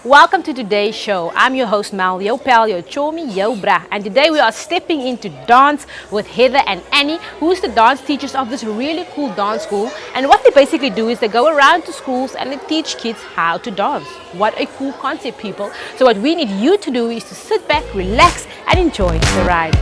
Welcome to today's show. I'm your host Mal, yo pal, yo chomi, yo bra. And today we are stepping into dance with Heather and Annie, who's the dance teachers of this really cool dance school. And what they basically do is they go around to schools and they teach kids how to dance. What a cool concept, people. So what we need you to do is to sit back, relax and enjoy the ride.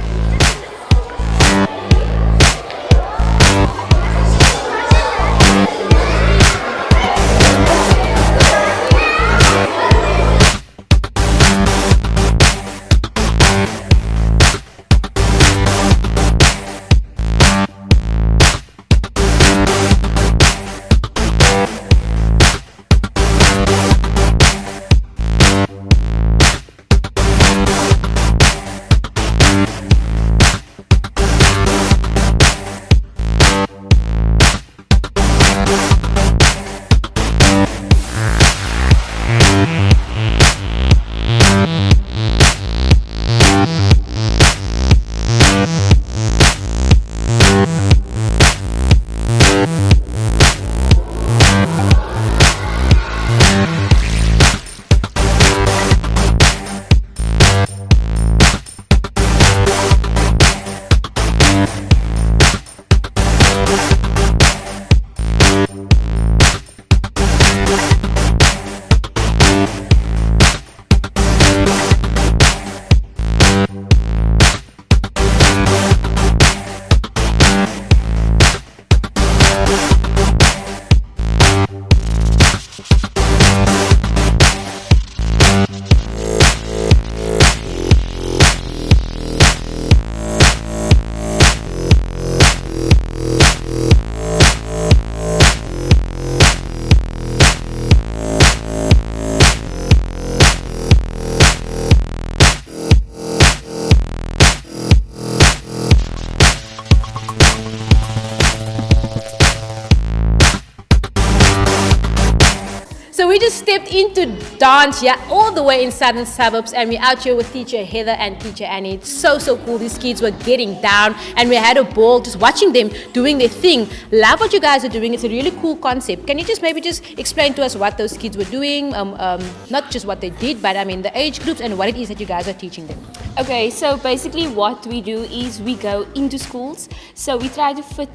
So we just stepped into dance, all the way in southern suburbs, and we're out here with teacher Heather and teacher Annie. It's so cool. These kids were getting down and we had a ball just watching them doing their thing. Love what you guys are doing. It's a really cool concept. Can you just maybe just explain to us what those kids were doing? Not just what they did, but I mean the age groups and what it is that you guys are teaching them. Okay, so basically what we do is we go into schools. So we try to fit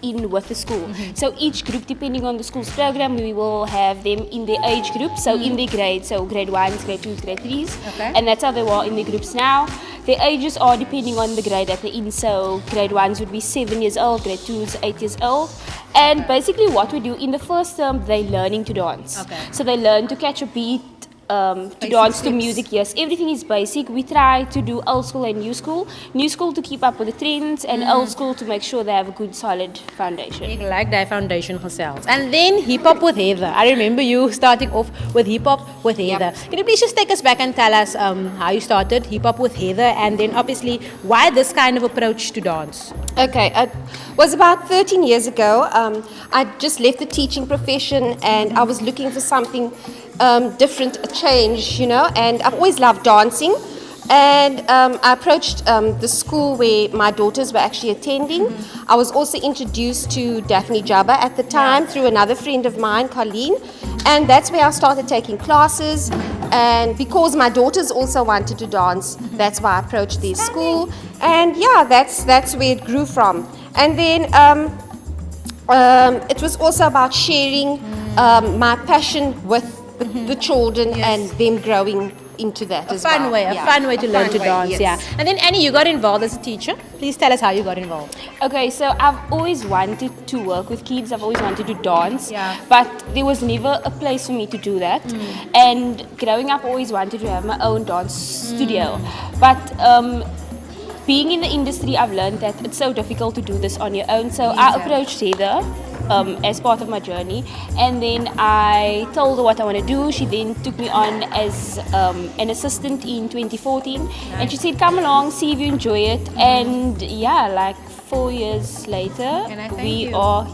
in with the school. So each group, depending on the school's program, we will have them in their age group, so in their grade, so grade 1s, grade 2s, grade 3s, and that's how they were in the groups now. Their ages are depending on the grade that they're in, so grade 1s would be 7 years old, grade 2s 8 years old. And basically what we do in the first term, they're learning to dance. So they learn to catch a beat, to dance to music. Yes, everything is basic. We try to do old school and new school to keep up with the trends, and old school to make sure they have a good solid foundation. You like that foundation herself. And then hip hop with Heather. I remember you starting off with hip hop with Heather. Can you please just take us back and tell us how you started hip hop with Heather, and then obviously why this kind of approach to dance? Okay, it was about 13 years ago. I just left the teaching profession and I was looking for something different, a change, and I've always loved dancing. And I approached the school where my daughters were actually attending. I was also introduced to Daphne Jabba at the time through another friend of mine, Colleen. And that's where I started taking classes. And because my daughters also wanted to dance, that's why I approached their school. And that's where it grew from. And then it was also about sharing my passion with the children and them growing into that as well. A fun way to learn to dance, And then Annie, you got involved as a teacher. Please tell us how you got involved. Okay, so I've always wanted to work with kids. I've always wanted to dance, but there was never a place for me to do that. And growing up, I always wanted to have my own dance studio. But being in the industry, I've learned that it's so difficult to do this on your own. So I approached Heather as part of my journey, and then I told her what I want to do. She then took me on as an assistant in 2014, and she said, come along, see if you enjoy it. And like 4 years later, we are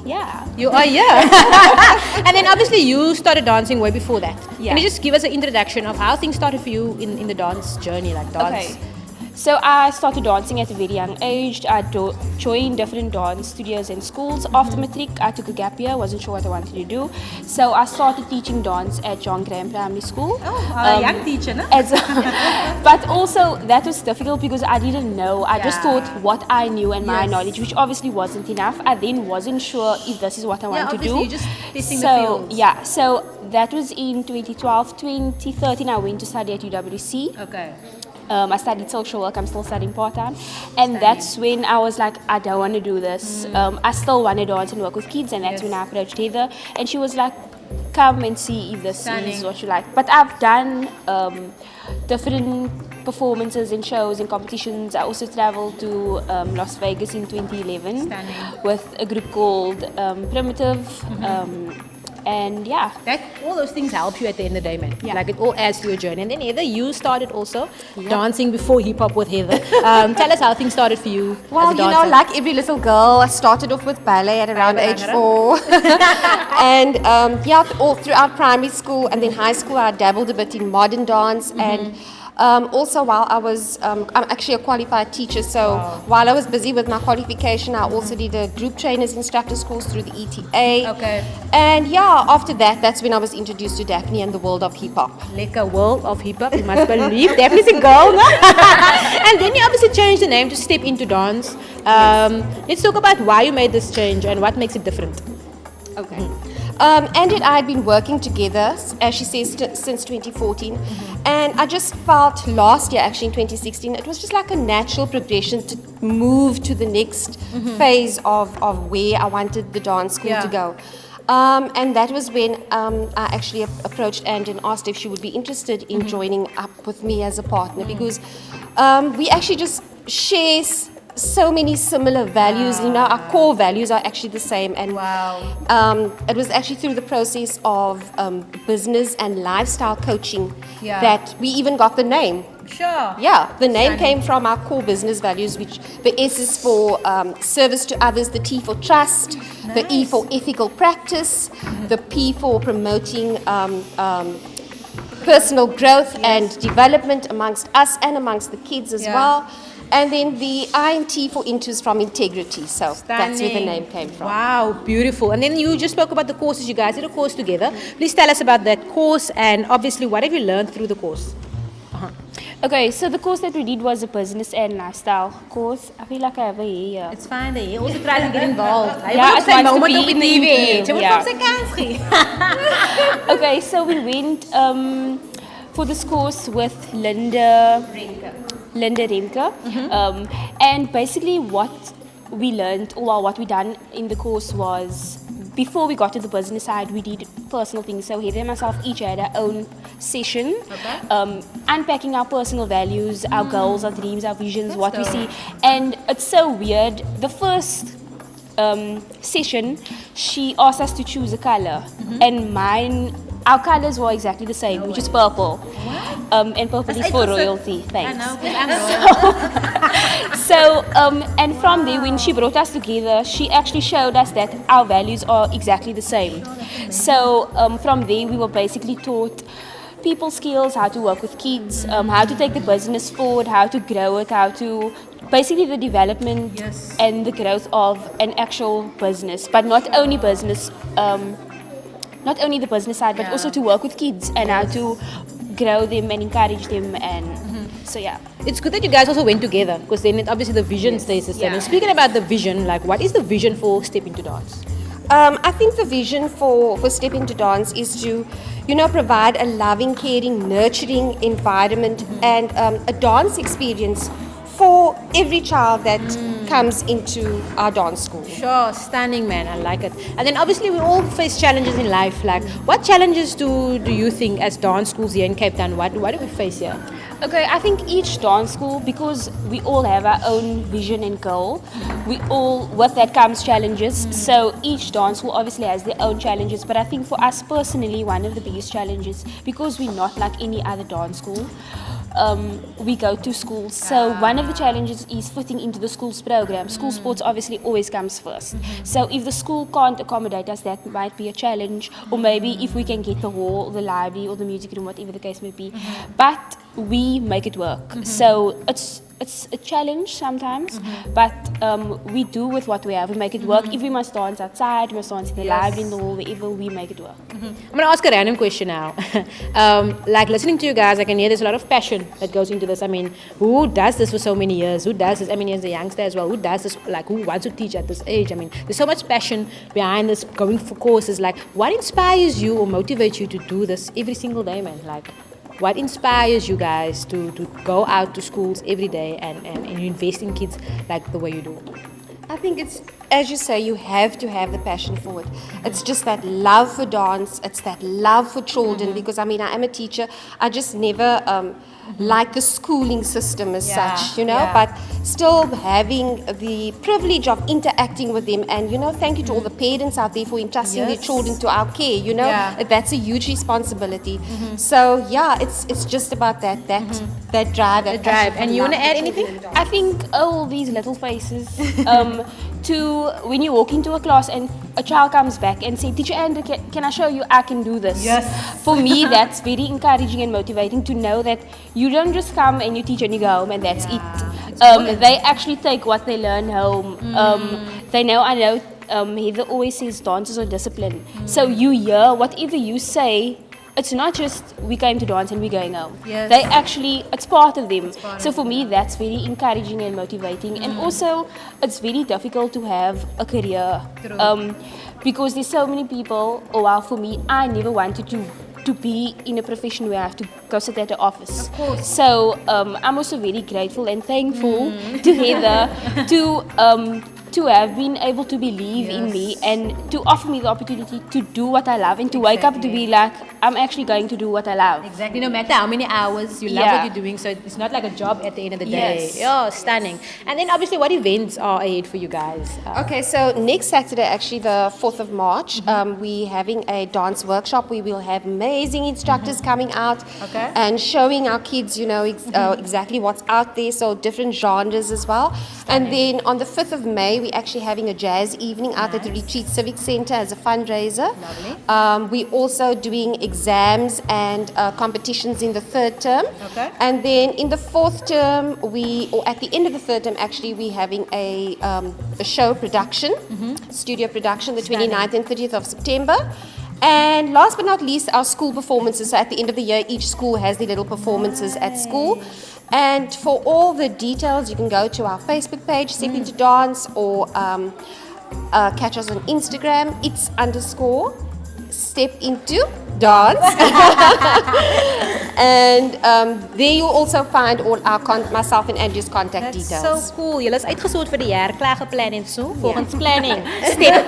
You are here. And then obviously you started dancing way before that. Can you just give us an introduction of how things started for you in the dance journey, like dance? Okay. So I started dancing at a very young age. I joined different dance studios and schools. After matric, I took a gap year. Wasn't sure what I wanted to do, so I started teaching dance at John Graham Primary School. Oh, young teacher, no? But also that was difficult because I didn't know. I just thought what I knew and my knowledge, which obviously wasn't enough. I then wasn't sure if this is what I want to do. You're just testing the fields. Yeah, so that was in 2012. 2013, I went to study at UWC. Okay. I studied social work. I'm still studying part-time. And that's when I was like, I don't want to do this. I still want to dance and work with kids. And that's when I approached Heather. And she was like, come and see if this is what you like. But I've done different performances and shows and competitions. I also traveled to Las Vegas in 2011 with a group called Primitive. And yeah, that all those things help you at the end of the day, man. Like it all adds to your journey. And then Heather, you started also dancing before hip hop with Heather. Tell us how things started for you. Well, as a dancer. like every little girl, I started off with ballet at around age 4. And all throughout primary school and then high school, I dabbled a bit in modern dance. And also while I was, I'm actually a qualified teacher, so while I was busy with my qualification, I also did a group trainers instructor course through the ETA. Okay. And after that, that's when I was introduced to Daphne and the world of hip hop. Like a world of hip hop, you must believe. Daphne's a girl. And then you obviously changed the name to Step Into Dance. Let's talk about why you made this change and what makes it different. Okay. Andy and I had been working together, as she says, since 2014. And I just felt last year, actually in 2016, it was just like a natural progression to move to the next phase of where I wanted the dance school to go. And that was when I actually approached Andy and asked if she would be interested in joining up with me as a partner, because we actually just share so many similar values. Our core values are actually the same. And it was actually through the process of business and lifestyle coaching that we even got the name. Sure. Yeah, the name came from our core business values, which the S is for service to others, the T for trust, the E for ethical practice, the P for promoting personal growth and development amongst us and amongst the kids as well. And then the I and T for Into is from integrity. So that's where the name came from. Wow, beautiful. And then you just spoke about the courses. You guys did a course together. Please tell us about that course and obviously what have you learned through the course? Okay, so the course that we did was a business and lifestyle course. I feel like I have a year. It's fine. They also try to get involved. It's nice to be in the interview. Okay, so we went for this course with Linda Remke. And basically what we learned, or what we done in the course was, before we got to the business side, we did personal things. So Heather and myself each had our own session, unpacking our personal values, our goals, our dreams, our visions, what we see. And it's so weird. The first session, she asked us to choose a color. And our colors were exactly the same, which is purple. And purple is for royalty. Thanks. I know. So, and from there, when she brought us together, she actually showed us that our values are exactly the same. So, from there, we were basically taught people skills, how to work with kids, how to take the business forward, how to grow it, how to basically the development and the growth of an actual business, but not only business. Not only the business side, but also to work with kids and how to grow them and encourage them. And so, it's good that you guys also went together, because then obviously the vision stays the same. And speaking about the vision, like what is the vision for Step Into Dance? I think the vision for Step Into Dance is to, provide a loving, caring, nurturing environment and a dance experience for every child that comes into our dance school. Sure, stunning, man. I like it. And then obviously we all face challenges in life. Like, what challenges do you think as dance schools here in Cape Town, what do we face here? Okay, I think each dance school, because we all have our own vision and goal, with that comes challenges. So each dance school obviously has their own challenges. But I think for us personally, one of the biggest challenges, because we're not like any other dance school, we go to schools. So one of the challenges is fitting into the school's program. School sports obviously always comes first. So if the school can't accommodate us, that might be a challenge. Or maybe if we can get the hall, the library, or the music room, whatever the case may be. But we make it work. So it's it's a challenge sometimes, but we do with what we have. We make it work. If we must dance outside, we must dance in the library, in the hall, wherever, we make it work. I'm going to ask a random question now. Like listening to you guys, I can hear there's a lot of passion that goes into this. I mean, who does this for so many years? Who does this? I mean, as a youngster as well, who does this? Like, who wants to teach at this age? I mean, there's so much passion behind this, going for courses. Like, what inspires you or motivates you to do this every single day, man? Like, what inspires you guys to go out to schools every day and invest in kids like the way you do? I think it's, as you say, you have to have the passion for it. It's just that love for dance. It's that love for children. Because I mean, I am a teacher. I just never like the schooling system as such, you know. But still having the privilege of interacting with them, and you know, thank you to all the parents out there for entrusting their children to our care. You know, that's a huge responsibility. So yeah, it's just about that drive. That drive. And you want to add anything? I think all these little faces. To when you walk into a class and a child comes back and say, "Teacher Andrew, can I show you I can do this?" Yes. For me, that's very encouraging and motivating to know that you don't just come and you teach and you go home and that's it. They actually take what they learn home. They know. I know. Heather always says dances are discipline. So you hear whatever you say. It's not just we came to dance and we're going home. Yes. They actually, it's part of them. So for me, that's very encouraging and motivating. And also, it's very difficult to have a career. Because there's so many people, for me, I never wanted to be in a profession where I have to go sit at the office. Of course. So I'm also very grateful and thankful to Heather to have been able to believe in me and to offer me the opportunity to do what I love and to wake up to be like, I'm actually going to do what I love. Exactly. No matter how many hours, you love what you're doing, so it's not like a job at the end of the day. Oh, stunning. And then obviously, what events are ahead for you guys? Okay, so next Saturday, actually the 4th of March, we're having a dance workshop. We will have amazing instructors coming out and showing our kids, you know, exactly what's out there, so different genres as well. And then on the 5th of May, we're actually having a jazz evening out at the Retreat Civic Centre as a fundraiser. Lovely. We're also doing exams and competitions in the 3rd term. And then in the 4th term, or at the end of the 3rd term, actually, we're having a show production, studio production, the 29th and 30th of September. And last but not least, our school performances. So at the end of the year, each school has their little performances at school. And for all the details, you can go to our Facebook page, Step Into Dance, or catch us on Instagram. It's _Step Into Dance. And there you'll also find all our myself and Andrew's contact details. So cool. Julle is uitgesoord vir die jaar, klaar geplan en so, volgens planning. Step.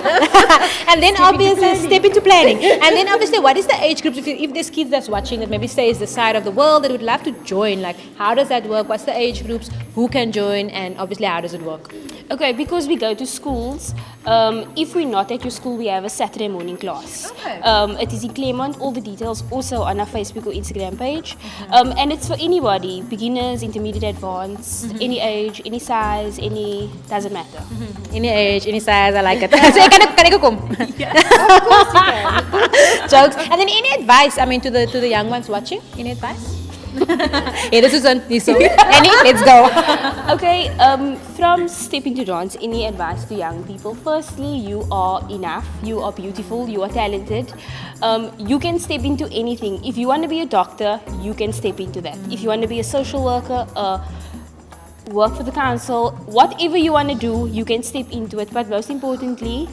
And then obviously step into planning. And then obviously, what is the age groups? If there's kids that's watching that maybe stays the side of the world that would love to join, like how does that work? What's the age groups? Who can join? And obviously, how does it work? Okay, because we go to schools, if we're not at your school, we have a Saturday morning class. It is in Claremont. All the details also on our Facebook or Instagram page. And it's for anybody, beginners, intermediate, advanced, any age, any size, doesn't matter. Any age, any size, I like it. So can I go come? Of course you can. Jokes. And then any advice, I mean, to the young ones watching? Any advice? Hey, this is Annie, let's go. Okay, from Step Into Dance, any advice to young people? Firstly, you are enough, you are beautiful, you are talented. You can step into anything. If you want to be a doctor, you can step into that. If you want to be a social worker, work for the council, whatever you want to do, you can step into it. But most importantly,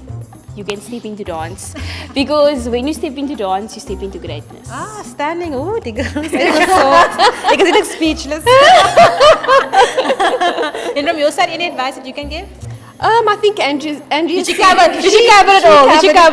you can step into dance. Because when you step into dance, you step into greatness. Ah, standing. Oh, the girls. Because it looks speechless. And from your side, any advice that you can give? I think Andrew She covered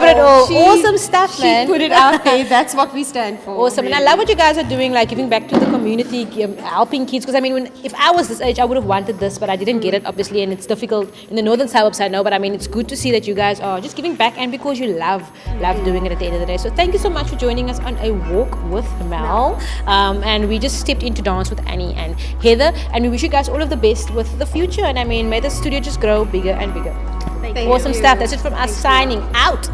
it all. Awesome stuff, man. She put it out there. That's what we stand for. Awesome. Really. And I love what you guys are doing, like giving back to the community, helping kids. Because I mean, if I was this age, I would have wanted this, but I didn't get it, obviously. And it's difficult in the northern suburbs, I know. But I mean, it's good to see that you guys are just giving back, and because you love doing it at the end of the day. So thank you so much for joining us on a walk with Mel. And we just stepped into dance with Annie and Heather. And we wish you guys all of the best with the future. And I mean, may the studio just grow bigger and bigger. Thank Awesome you. stuff. That's it from us signing out.